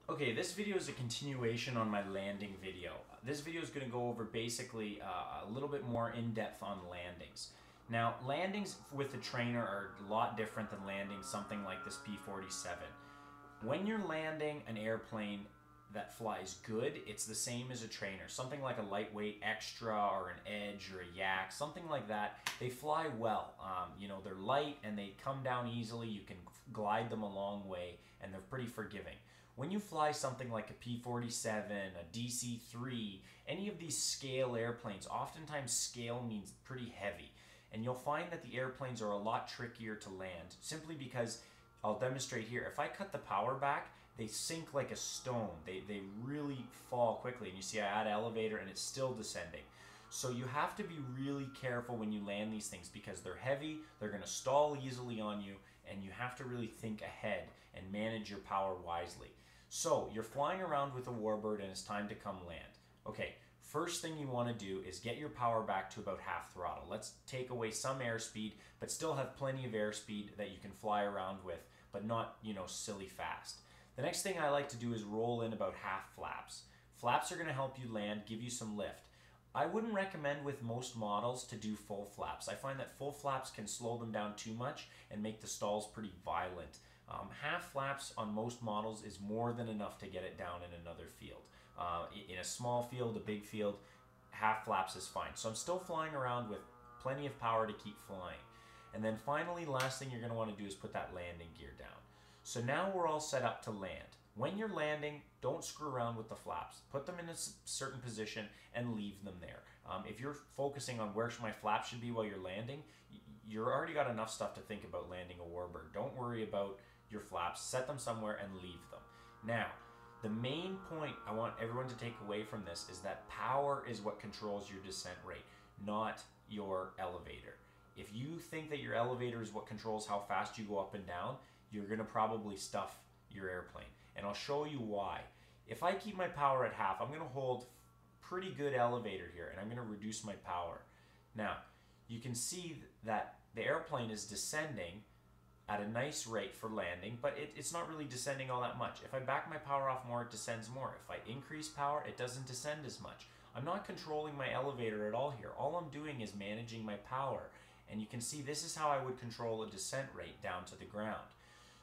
Okay, this video is a continuation on my landing video. This video is going to go over basically a little bit more in depth on landings. Now, landings with the trainer are a lot different than landing something like this P-47. When you're landing an airplane that flies good, it's the same as a trainer. Something like a lightweight extra or an edge or a yak, something like that, they fly well. They're light and they come down easily. You can glide them a long way and they're pretty forgiving. When you fly something like a P-47, a DC-3, any of these scale airplanes, oftentimes scale means pretty heavy. And you'll find that the airplanes are a lot trickier to land simply because, I'll demonstrate here, if I cut the power back, they sink like a stone. They really fall quickly. And you see I add elevator and it's still descending. So you have to be really careful when you land these things because they're heavy, they're going to stall easily on you, and you have to really think ahead and manage your power wisely. So you're flying around with a warbird and it's time to come land. Okay, first thing you want to do is get your power back to about half throttle. Let's take away some airspeed, but still have plenty of airspeed that you can fly around with, but not, silly fast. The next thing I like to do is roll in about half flaps. Flaps are going to help you land, give you some lift. I wouldn't recommend with most models to do full flaps. I find that full flaps can slow them down too much and make the stalls pretty violent. Half flaps on most models is more than enough to get it down in another field. In a small field, a big field, half flaps is fine. So I'm still flying around with plenty of power to keep flying. And then finally, last thing you're going to want to do is put that landing gear down. So now we're all set up to land. When you're landing, don't screw around with the flaps. Put them in a certain position and leave them there. If you're focusing on where my flaps should be while you're landing, you're already got enough stuff to think about landing a warbird. Don't worry about your flaps. Set them somewhere and leave them. Now, the main point I want everyone to take away from this is that power is what controls your descent rate, not your elevator. If you think that your elevator is what controls how fast you go up and down, you're going to probably stuff your airplane. And I'll show you why. If I keep my power at half, I'm going to hold pretty good elevator here and I'm going to reduce my power. Now, you can see that the airplane is descending at a nice rate for landing, but it's not really descending all that much. If I back my power off more, it descends more. If I increase power, it doesn't descend as much. I'm not controlling my elevator at all here. All I'm doing is managing my power. And you can see this is how I would control a descent rate down to the ground.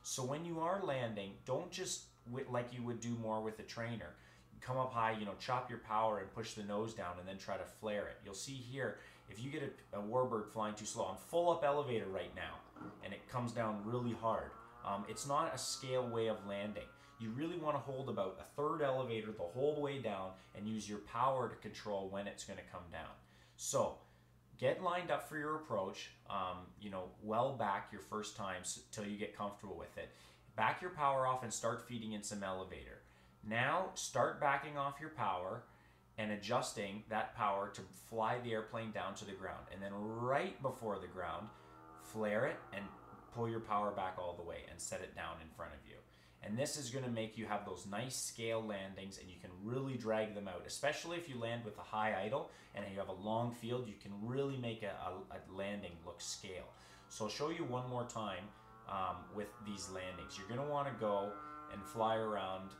So when you are landing, don't just, like you would do more with a trainer, come up high, chop your power and push the nose down and then try to flare it. You'll see here, if you get a warbird flying too slow, I'm full up elevator right now, and it comes down really hard. It's not a scale way of landing. You really want to hold about a third elevator the whole way down and use your power to control when it's going to come down. So get lined up for your approach, well back your first time till you get comfortable with it. Back your power off and start feeding in some elevator. Now start backing off your power and adjusting that power to fly the airplane down to the ground. And then right before the ground, flare it and pull your power back all the way and set it down in front of you. And this is going to make you have those nice scale landings and you can really drag them out, especially if you land with a high idle and you have a long field, you can really make a landing look scale. So I'll show you one more time with these landings. You're going to want to go and fly around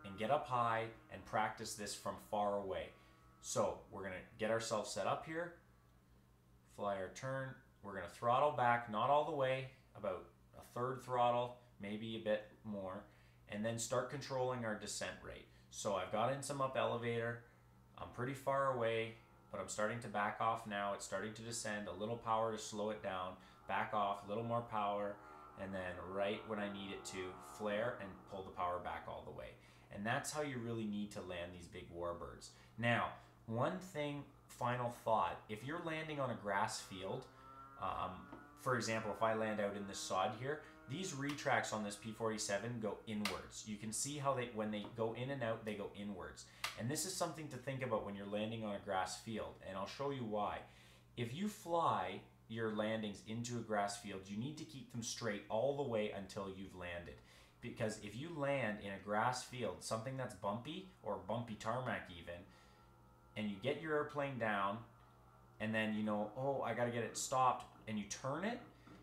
and get up high and practice this from far away. So we're going to get ourselves set up here, fly our turn. We're going to throttle back, not all the way, about a third throttle, maybe a bit more, and then start controlling our descent rate. So I've got in some up elevator, I'm pretty far away, but I'm starting to back off now. It's starting to descend, a little power to slow it down, back off, a little more power, and then right when I need it to, flare and pull the power back all the way. And that's how you really need to land these big warbirds. Now, one thing, final thought, if you're landing on a grass field, for example, if I land out in this sod here, these retracts on this P-47 go inwards. You can see how when they go in and out, they go inwards. And this is something to think about when you're landing on a grass field, and I'll show you why. If you fly your landings into a grass field, you need to keep them straight all the way until you've landed. Because if you land in a grass field, something that's bumpy, or bumpy tarmac even, and you get your airplane down, and then oh, I gotta get it stopped, and you turn it,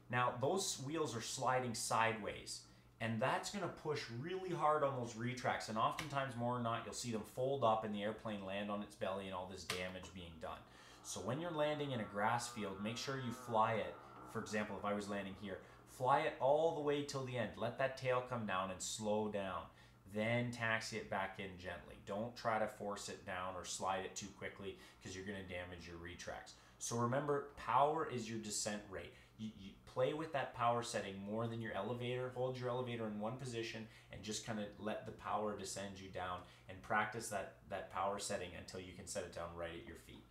now those wheels are sliding sideways, And that's going to push really hard on those retracts. And oftentimes, more or not, you'll see them fold up and the airplane land on its belly and all this damage being done. So when you're landing in a grass field, make sure you fly it. For example, if I was landing here, fly it all the way till the end. Let that tail come down and slow down. Then taxi it back in gently. Don't try to force it down or slide it too quickly because you're going to damage your retracts. So remember, power is your descent rate. You play with that power setting more than your elevator. Hold your elevator in one position and just kind of let the power descend you down, and practice that power setting until you can set it down right at your feet.